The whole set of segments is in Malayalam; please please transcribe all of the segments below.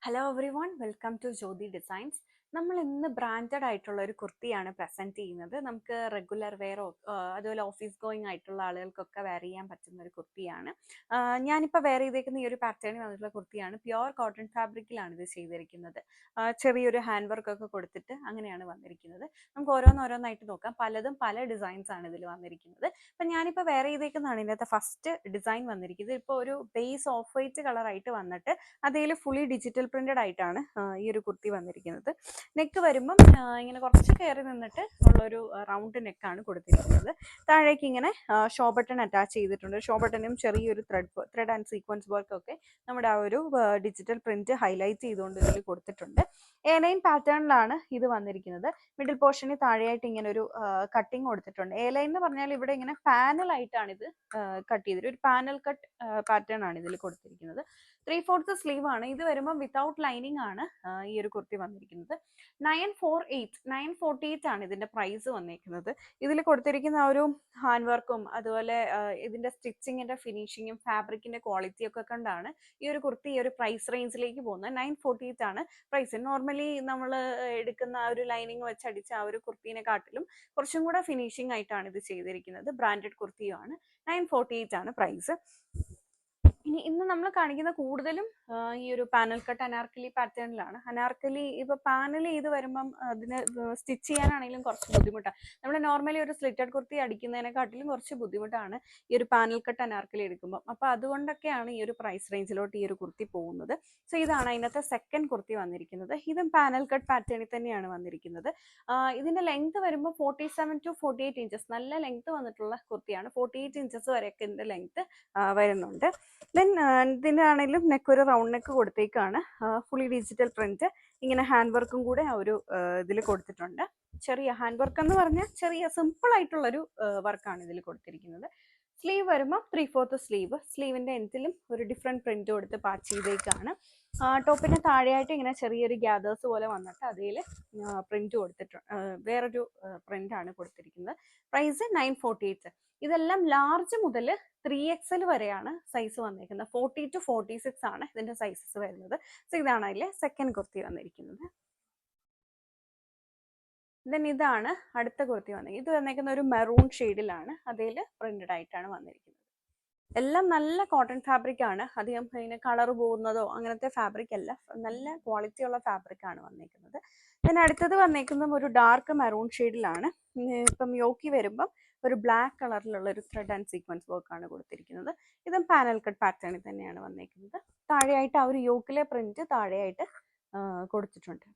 Hello everyone, welcome to Jyothi designs. നമ്മൾ ഇന്ന് ബ്രാൻഡഡ് ആയിട്ടുള്ള ഒരു കുർത്തിയാണ് പ്രസന്റ് ചെയ്യുന്നത്. നമുക്ക് റെഗുലർ വെയറോ അതുപോലെ ഓഫീസ് ഗോയിങ് ആയിട്ടുള്ള ആളുകൾക്കൊക്കെ വെയർ ചെയ്യാൻ പറ്റുന്ന ഒരു കുർത്തിയാണ്. ഞാനിപ്പോൾ വെയർ ചെയ്തേക്കുന്ന ഈ ഒരു പാറ്റേണിൽ വന്നിട്ടുള്ള കുർത്തിയാണ്. പ്യുവർ കോട്ടൺ ഫാബ്രിക്കിലാണ് ഇത് ചെയ്തിരിക്കുന്നത്. ചെറിയൊരു ഹാൻഡ് വർക്ക് ഒക്കെ കൊടുത്തിട്ട് അങ്ങനെയാണ് വന്നിരിക്കുന്നത്. നമുക്ക് ഓരോന്നോരോന്നായിട്ട് നോക്കാം. പലതും പല ഡിസൈൻസ് ആണ് ഇതിൽ വന്നിരിക്കുന്നത്. അപ്പം ഞാനിപ്പോൾ വെയർ ചെയ്തേക്കുന്നതാണ് ഇതിനകത്ത് ഫസ്റ്റ് ഡിസൈൻ വന്നിരിക്കുന്നത്. ഇപ്പോൾ ഒരു ബേസ് ഓഫ് വൈറ്റ് കളറായിട്ട് വന്നിട്ട് അതിൽ ഫുള്ളി ഡിജിറ്റൽ പ്രിന്റഡ് ആയിട്ടാണ് ഈ ഒരു കുർത്തി വന്നിരിക്കുന്നത്. നെക്ക് വരുമ്പം ഇങ്ങനെ കുറച്ച് കയറി നിന്നിട്ട് ഉള്ളൊരു റൗണ്ട് നെക്കാണ് കൊടുത്തിരിക്കുന്നത്. താഴേക്ക് ഇങ്ങനെ ഷോ ബട്ടൺ അറ്റാച്ച് ചെയ്തിട്ടുണ്ട്. ഷോ ബട്ടണും ചെറിയൊരു ത്രെഡ് ആൻഡ് സീക്വൻസ് വർക്ക് ഒക്കെ നമ്മുടെ ആ ഒരു ഡിജിറ്റൽ പ്രിന്റ് ഹൈലൈറ്റ് ചെയ്തുകൊണ്ട് ഇതിൽ കൊടുത്തിട്ടുണ്ട്. A9 പാറ്റേണിലാണ് ഇത് വന്നിരിക്കുന്നത്. മിഡിൽ പോർഷന് താഴെയായിട്ട് ഇങ്ങനെ ഒരു കട്ടിങ് കൊടുത്തിട്ടുണ്ട്. A9 എന്ന് പറഞ്ഞാൽ ഇവിടെ ഇങ്ങനെ പാനൽ ആയിട്ടാണ് ഇത് കട്ട് ചെയ്തിട്ട് ഒരു പാനൽ കട്ട് പാറ്റേൺ ആണ് ഇതിൽ കൊടുത്തിരിക്കുന്നത്. 3/4 സ്ലീവ് ആണ് ഇത്. വരുമ്പോൾ വിത്തൗട്ട് ലൈനിങ് ആണ് ഈ ഒരു കുർത്തി വന്നിരിക്കുന്നത്. 948 ആണ് ഇതിന്റെ പ്രൈസ് വന്നിരിക്കുന്നത്. ഇതിൽ കൊടുത്തിരിക്കുന്ന ഒരു ഹാൻഡ് വർക്കും അതുപോലെ ഇതിന്റെ സ്റ്റിച്ചിങ്ങിന്റെ ഫിനിഷിങ്ങും ഫാബ്രിക്കിന്റെ ക്വാളിറ്റി ഒക്കെ കണ്ടാണ് ഈ ഒരു കുർത്തി ഈ ഒരു പ്രൈസ് റേഞ്ചിലേക്ക് പോകുന്നത്. 948 ആണ് പ്രൈസ്. നോർമലി നമ്മൾ എടുക്കുന്ന ആ ഒരു ലൈനിങ് വെച്ച് അടിച്ച ആ ഒരു കുർത്തിനെ കാട്ടിലും കുറച്ചും കൂടെ ഫിനിഷിംഗ് ആയിട്ടാണ് ഇത് ചെയ്തിരിക്കുന്നത്. ബ്രാൻഡഡ് കുർത്തിയുമാണ്. 948 ആണ് പ്രൈസ്. ഇന്ന് നമ്മൾ കാണിക്കുന്ന കൂടുതലും ഈ ഒരു പാനൽ കട്ട് അനാർക്കലി പാറ്റേണിലാണ്. അനാർക്കലി ഇപ്പൊ പാനൽ ചെയ്ത് വരുമ്പം അതിന് സ്റ്റിച്ച് ചെയ്യാനാണെങ്കിലും കുറച്ച് ബുദ്ധിമുട്ടാണ്. നമ്മൾ നോർമലി ഒരു സ്ലിറ്റഡ് കുർത്തി അടിക്കുന്നതിനെക്കാട്ടിലും കുറച്ച് ബുദ്ധിമുട്ടാണ് ഈ ഒരു പാനൽ കട്ട് അനാർക്കലി എടുക്കുമ്പോൾ. അപ്പൊ അതുകൊണ്ടൊക്കെയാണ് ഈ ഒരു പ്രൈസ് റേഞ്ചിലോട്ട് ഈ ഒരു കുർത്തി പോകുന്നത്. സോ ഇതാണ് അതിനകത്തെ സെക്കൻഡ് കുർത്തി വന്നിരിക്കുന്നത്. ഇതും പാനൽ കട്ട് പാറ്റേണിൽ തന്നെയാണ് വന്നിരിക്കുന്നത്. ഇതിന്റെ ലെങ്ത് വരുമ്പോൾ 47 to 48 ഇഞ്ചസ് നല്ല ലെങ്ത് വന്നിട്ടുള്ള കുർത്തിയാണ്. 48 ഇഞ്ചസ് വരെയൊക്കെ ഇതിന്റെ ലെങ്ത് വരുന്നുണ്ട്. ദെൻ ഇതിനാണെങ്കിലും നെക്ക് ഒരു റൗണ്ട് നെക്ക് കൊടുത്തേക്കാണ്. ഫുള്ളി ഡിജിറ്റൽ പ്രിന്റ് ഇങ്ങനെ ഹാൻഡ് വർക്കും കൂടെ ആ ഒരു ഇതിൽ കൊടുത്തിട്ടുണ്ട്. ചെറിയ ഹാൻഡ് വർക്ക് എന്ന് പറഞ്ഞാൽ ചെറിയ സിമ്പിൾ ആയിട്ടുള്ളൊരു വർക്കാണ് ഇതിൽ കൊടുത്തിരിക്കുന്നത്. സ്ലീവ് വരുമ്പോൾ 3/4 സ്ലീവ്. സ്ലീവിന്റെ എൻഡിലും ഒരു ഡിഫറെന്റ് പ്രിന്റ് കൊടുത്ത് പാച്ച് ചെയ്തേക്കാണ്. ടോപ്പിന് താഴെയായിട്ട് ഇങ്ങനെ ചെറിയൊരു ഗ്യാദേഴ്സ് പോലെ വന്നിട്ട് അതിൽ പ്രിന്റ് കൊടുത്തിട്ടുണ്ട്. വേറൊരു പ്രിന്റ് ആണ് കൊടുത്തിരിക്കുന്നത്. പ്രൈസ് 948. ഇതെല്ലാം ലാർജ് മുതൽ 3XL വരെയാണ് സൈസ് വന്നിരിക്കുന്നത്. 40 to 46 ആണ് ഇതിന്റെ സൈസസ് വരുന്നത്. സോ ഇതാണ് അതിലെ സെക്കൻഡ് കുർത്തി വന്നിരിക്കുന്നത്. ദെൻ ഇതാണ് അടുത്ത കുർത്തി വന്നിരിക്കുന്നത്. ഇത് വന്നിരിക്കുന്ന ഒരു മെറൂൺ ഷെയ്ഡിലാണ്. അതിൽ പ്രിന്റഡ് ആയിട്ടാണ് വന്നിരിക്കുന്നത്. എല്ലാം നല്ല കോട്ടൺ ഫാബ്രിക് ആണ്. അധികം ഇങ്ങനെ കളർ പോകുന്നതോ അങ്ങനത്തെ ഫാബ്രിക് അല്ല. നല്ല ക്വാളിറ്റി ഉള്ള ഫാബ്രിക് ആണ് വന്നിരിക്കുന്നത്. പിന്നെ അടുത്തത് വന്നിരിക്കുന്നത് ഒരു ഡാർക്ക് മെറൂൺ ഷെയ്ഡിലാണ്. ഇപ്പം യോക്കി വരുമ്പം ഒരു ബ്ലാക്ക് കളറിലുള്ള ഒരു ത്രെഡ് ആൻഡ് സീക്വൻസ് വർക്ക് ആണ് കൊടുത്തിരിക്കുന്നത്. ഇതും പാനൽ കട്ട് പാറ്റേണിൽ തന്നെയാണ് വന്നിരിക്കുന്നത്. താഴെയായിട്ട് ആ ഒരു യോക്കിലെ പ്രിന്റ് താഴെയായിട്ട് കൊടുത്തിട്ടുണ്ട്.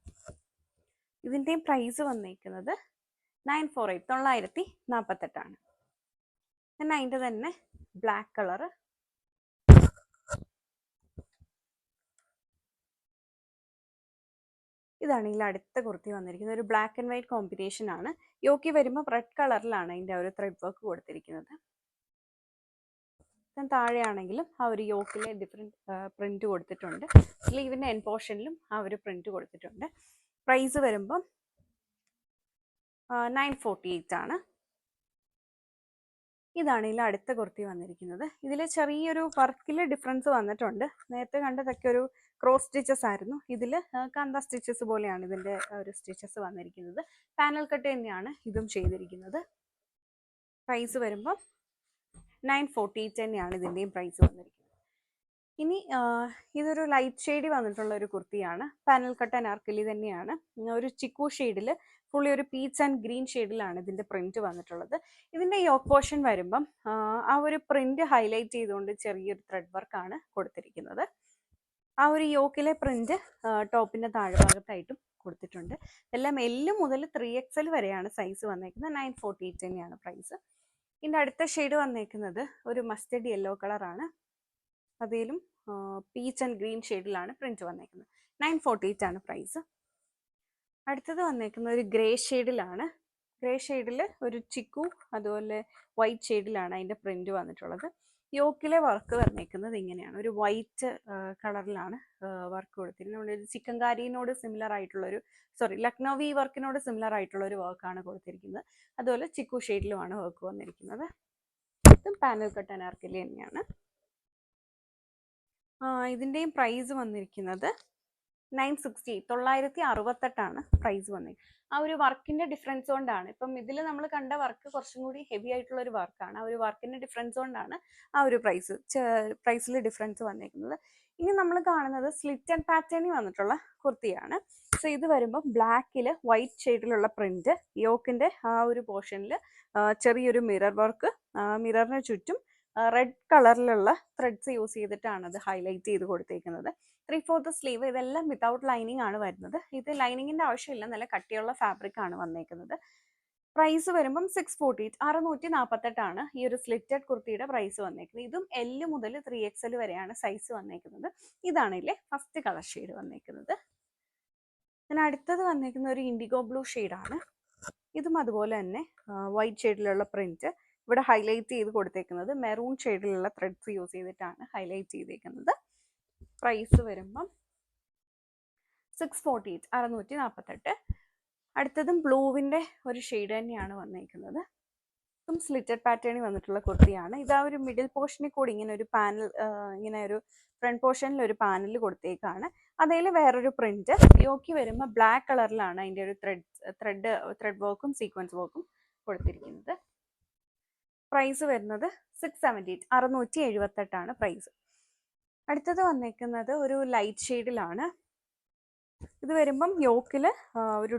ഇതിന്റെയും പ്രൈസ് വന്നിരിക്കുന്നത് 948 948 പിന്നെ അതിൻ്റെ തന്നെ ബ്ലാക്ക് കളറ്. ഇതാണ് ഇതിൽ അടുത്ത കുർത്തി വന്നിരിക്കുന്നത്. ഒരു ബ്ലാക്ക് ആൻഡ് വൈറ്റ് കോമ്പിനേഷൻ ആണ്. യോക്കി വരുമ്പോൾ റെഡ് കളറിലാണ് അതിൻ്റെ ഒരു ത്രെഡ് വർക്ക് കൊടുത്തിരിക്കുന്നത്. താഴെയാണെങ്കിലും ആ ഒരു യോക്കിലെ ഡിഫറെന്റ് പ്രിന്റ് കൊടുത്തിട്ടുണ്ട്. സ്ലീവിന്റെ എൻ പോർഷനിലും ആ ഒരു പ്രിന്റ് കൊടുത്തിട്ടുണ്ട്. പ്രൈസ് വരുമ്പം 948 ആണ്. ഇതാണ് ഇതിൽ അടുത്ത കുർത്തി വന്നിരിക്കുന്നത്. ഇതിൽ ചെറിയൊരു വർക്കിൽ ഡിഫറൻസ് വന്നിട്ടുണ്ട്. നേരത്തെ കണ്ടതൊക്കെ ഒരു ക്രോസ് സ്റ്റിച്ചസ് ആയിരുന്നു. ഇതിൽ കാന്ത സ്റ്റിച്ചസ് പോലെയാണ് ഇതിന്റെ ഒരു സ്റ്റിച്ചസ് വന്നിരിക്കുന്നത്. പാനൽ കട്ട് തന്നെയാണ് ഇതും ചെയ്തിരിക്കുന്നത്. പ്രൈസ് വരുമ്പോൾ 948 തന്നെയാണ് ഇതിന്റെയും പ്രൈസ് വന്നിരിക്കുന്നത്. ഇനി ഇതൊരു ലൈറ്റ് ഷെയ്ഡ് വന്നിട്ടുള്ള ഒരു കുർത്തിയാണ്. പാനൽ കട്ട് അനാർക്കലി തന്നെയാണ്. ഒരു ചിക്കു ഷെയ്ഡിൽ ഫുള്ളി ഒരു പീച്ച് ആൻഡ് ഗ്രീൻ ഷെയ്ഡിലാണ് ഇതിന്റെ പ്രിന്റ് വന്നിട്ടുള്ളത്. ഇതിന്റെ യോക്ക് പോർഷൻ വരുമ്പം ആ ഒരു പ്രിന്റ് ഹൈലൈറ്റ് ചെയ്തുകൊണ്ട് ചെറിയൊരു ത്രെഡ് വർക്കാണ് കൊടുത്തിരിക്കുന്നത്. ആ ഒരു യോക്കിലെ പ്രിന്റ് ടോപ്പിന്റെ താഴ്ഭാഗത്തായിട്ടും കൊടുത്തിട്ടുണ്ട്. എല്ലാം L മുതൽ 3XL വരെയാണ് സൈസ് വന്നേക്കുന്നത്. 948 തന്നെയാണ് പ്രൈസ്. ഇതിന്റെ അടുത്ത ഷെയ്ഡ് വന്നേക്കുന്നത് ഒരു മസ്റ്റർഡ് യെല്ലോ കളറാണ്. അതിലും പീച്ച് ആൻഡ് ഗ്രീൻ ഷെയ്ഡിലാണ് പ്രിന്റ് വന്നേക്കുന്നത്. 948 ആണ് പ്രൈസ്. അടുത്തത് വന്നേക്കുന്നത് ഒരു ഗ്രേ ഷെയ്ഡിലാണ്. ഗ്രേ ഷെയ്ഡിൽ ഒരു ചിക്കു അതുപോലെ വൈറ്റ് ഷെയ്ഡിലാണ് അതിന്റെ പ്രിന്റ് വന്നിട്ടുള്ളത്. യോക്കിലെ വർക്ക് വന്നേക്കുന്നത് ഇങ്ങനെയാണ്. ഒരു വൈറ്റ് കളറിലാണ് വർക്ക് കൊടുത്തിരിക്കുന്നത്. ചിക്കൻകാരിനോട് സിമിലർ ആയിട്ടുള്ളൊരു ലക്നൗവി വർക്കിനോട് സിമിലർ ആയിട്ടുള്ള ഒരു വർക്കാണ് കൊടുത്തിരിക്കുന്നത്. അതുപോലെ ചിക്കു ഷെയ്ഡിലുമാണ് വർക്ക് വന്നിരിക്കുന്നത്. ഇതും പാനൽ കട്ട് അനാർക്കലി തന്നെയാണ്. ഇതിൻ്റെയും പ്രൈസ് വന്നിരിക്കുന്നത് 960 968 പ്രൈസ് വന്നത്. ആ ഒരു വർക്കിന്റെ ഡിഫറൻസ് കൊണ്ടാണ്. ഇപ്പം ഇതിൽ നമ്മൾ കണ്ട വർക്ക് കുറച്ചും കൂടി ഹെവി ആയിട്ടുള്ള ഒരു വർക്കാണ്. ആ ഒരു വർക്കിന്റെ ഡിഫറൻസ് കൊണ്ടാണ് ആ ഒരു പ്രൈസിൽ ഡിഫറൻസ് വന്നേക്കുന്നത്. ഇനി നമ്മൾ കാണുന്നത് സ്ലിറ്റ് ആൻഡ് പാറ്റേണിൽ വന്നിട്ടുള്ള കുർത്തിയാണ്. സോ ഇത് വരുമ്പോൾ ബ്ലാക്കിൽ വൈറ്റ് ഷെയ്ഡിലുള്ള പ്രിന്റ്, യോക്കിന്റെ ആ ഒരു പോർഷനിൽ ചെറിയൊരു മിറർ വർക്ക്, മിററിന് ചുറ്റും റെഡ് കളറിലുള്ള ത്രെഡ്സ് യൂസ് ചെയ്തിട്ടാണ് അത് ഹൈലൈറ്റ് ചെയ്ത് കൊടുത്തേക്കുന്നത്. 3/4 സ്ലീവ്, ഇതെല്ലാം വിതൗട്ട് ലൈനിങ് ആണ് വരുന്നത്. ഇത് ലൈനിങ്ങിന്റെ ആവശ്യമില്ല, നല്ല കട്ടിയുള്ള ഫാബ്രിക് ആണ് വന്നേക്കുന്നത്. പ്രൈസ് വരുമ്പം 648 648 ഈ ഒരു സ്ലിറ്റഡ് കുർത്തിയുടെ പ്രൈസ് വന്നേക്കുന്നത്. ഇതും L മുതൽ 3XL വരെയാണ് സൈസ് വന്നേക്കുന്നത്. ഇതാണ് ഇല്ലേ ഫസ്റ്റ് കളർ ഷെയ്ഡ് വന്നേക്കുന്നത്. പിന്നെ അടുത്തത് വന്നേക്കുന്ന ഒരു ഇൻഡിഗോ ബ്ലൂ ഷെയ്ഡാണ്. ഇതും അതുപോലെ തന്നെ വൈറ്റ് ഷെയ്ഡിലുള്ള പ്രിന്റ്, ഇവിടെ ഹൈലൈറ്റ് ചെയ്ത് കൊടുത്തേക്കുന്നത് മെറൂൺ ഷെയ്ഡിലുള്ള ത്രെഡ്സ് യൂസ് ചെയ്തിട്ടാണ് ഹൈലൈറ്റ് ചെയ്തേക്കുന്നത്. പ്രൈസ് വരുമ്പം 648 648. അടുത്തതും ബ്ലൂവിന്റെ ഒരു ഷെയ്ഡ് തന്നെയാണ് വന്നേക്കുന്നത്. ഇതും സ്ലിറ്റഡ് പാറ്റേണിൽ വന്നിട്ടുള്ള കുർത്തിയാണ്. ഇത് ആ ഒരു മിഡിൽ പോർഷനിൽ കൂടി ഇങ്ങനെ ഒരു പാനൽ, ഇങ്ങനെ ഒരു ഫ്രണ്ട് പോർഷനിൽ ഒരു പാനൽ കൊടുത്തേക്കാണ്. അതിൽ വേറൊരു പ്രിന്റ്. യോക്കി വരുമ്പോൾ ബ്ലാക്ക് കളറിലാണ് അതിൻ്റെ ഒരു ത്രെഡ് വർക്കും സീക്വൻസ് വർക്കും കൊടുത്തിരിക്കുന്നത്. പ്രൈസ് വരുന്നത് 678 678 പ്രൈസ്. അടുത്തത് വന്നേക്കുന്നത് ഒരു ലൈറ്റ് ഷെയ്ഡിലാണ്. ഇത് വരുമ്പം യോക്കിൽ ഒരു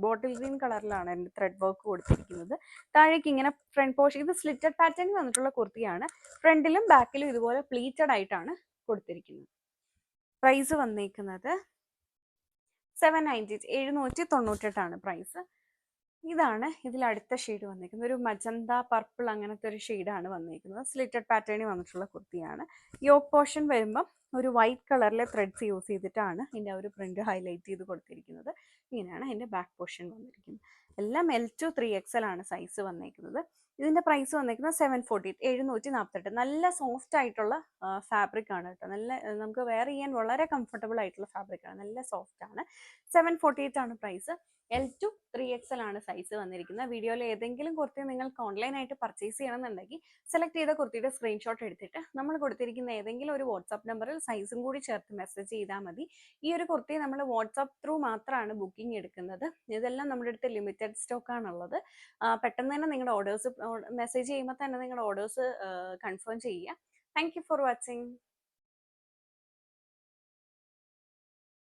ബോട്ടിൽ ഗ്രീൻ കളറിലാണ് അതിൻ്റെ ത്രെഡ് വർക്ക് കൊടുത്തിരിക്കുന്നത്. താഴേക്ക് ഇങ്ങനെ ഫ്രണ്ട് പോർഷൻ, ഇത് സ്ലിറ്റഡ് പാറ്റേണിൽ വന്നിട്ടുള്ള കുർത്തിയാണ്. ഫ്രണ്ടിലും ബാക്കിലും ഇതുപോലെ പ്ലീറ്റഡ് ആയിട്ടാണ് കൊടുത്തിരിക്കുന്നത്. പ്രൈസ് വന്നേക്കുന്നത് 790 798 പ്രൈസ്. ഇതാണ് ഇതിൽ അടുത്ത ഷെയ്ഡ് വന്നിരിക്കുന്നത്. ഒരു മജന്ത പർപ്പിൾ അങ്ങനത്തെ ഒരു ഷെയ്ഡാണ് വന്നിരിക്കുന്നത്. സ്ലിറ്റഡ് പാറ്റേണിൽ വന്നിട്ടുള്ള കുർത്തിയാണ്. യോക്ക് പോർഷൻ വരുമ്പം ഒരു വൈറ്റ് കളറിലെ ത്രെഡ്സ് യൂസ് ചെയ്തിട്ടാണ് ഇതിൻ്റെ ഒരു പ്രിന്റ് ഹൈലൈറ്റ് ചെയ്ത് കൊടുത്തിരിക്കുന്നത്. ഇങ്ങനെയാണ് അതിൻ്റെ ബാക്ക് പോർഷൻ വന്നിരിക്കുന്നത്. എല്ലാം L to 3XL ആണ് സൈസ് വന്നേക്കുന്നത്. ഇതിൻ്റെ പ്രൈസ് വന്നേക്കുന്നത് 748 748. നല്ല സോഫ്റ്റ് ആയിട്ടുള്ള ഫാബ്രിക് ആണ് കേട്ടോ. നല്ല നമുക്ക് വെയർ ചെയ്യാൻ വളരെ കംഫർട്ടബിൾ ആയിട്ടുള്ള ഫാബ്രിക് ആണ്, നല്ല സോഫ്റ്റ് ആണ്. 748 പ്രൈസ്. L to 3XL ആണ് സൈസ് വന്നിരിക്കുന്നത്. വീഡിയോയിൽ ഏതെങ്കിലും കുർത്തി നിങ്ങൾക്ക് ഓൺലൈനായിട്ട് പർച്ചേസ് ചെയ്യണമെന്നുണ്ടെങ്കിൽ സെലക്ട് ചെയ്ത കുർത്തിയുടെ സ്ക്രീൻഷോട്ട് എടുത്തിട്ട് നമ്മൾ കൊടുത്തിരിക്കുന്ന ഏതെങ്കിലും ഒരു വാട്സാപ്പ് നമ്പറിൽ സൈസും കൂടി ചേർത്ത് മെസ്സേജ് ചെയ്താൽ മതി. ഈ ഒരു കുർത്തി നമ്മൾ വാട്സാപ്പ് ത്രൂ മാത്രമാണ് ബുക്കിംഗ് എടുക്കുന്നത്. ഇതെല്ലാം നമ്മുടെ അടുത്ത് ലിമിറ്റഡ് സ്റ്റോക്ക് ആണുള്ളത്. പെട്ടെന്ന് തന്നെ നിങ്ങളുടെ ഓർഡേഴ്സ് മെസ്സേജ് ചെയ്യുമ്പോൾ തന്നെ നിങ്ങളുടെ ഓർഡേഴ്സ് കൺഫേം ചെയ്യുക. Thank you for watching.